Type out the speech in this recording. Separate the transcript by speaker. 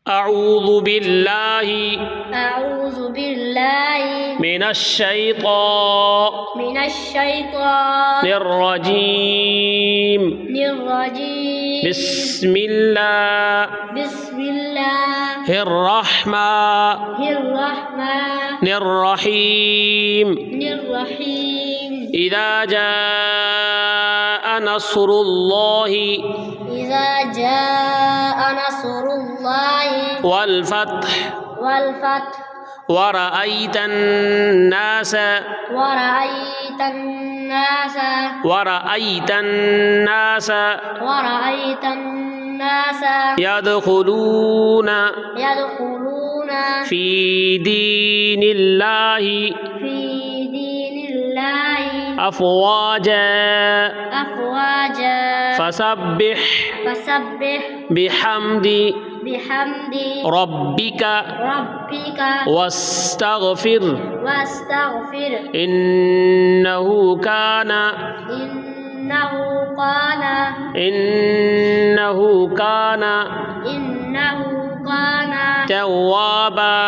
Speaker 1: أعوذ بالله من الشيطان الرجيم بسم الله الرحمن الرحيم إذا جاء نصر الله والفتح ورأيت الناس يدخلون في دين الله أفواجا فسبح بحمد ربك واستغفر إنه كان توابا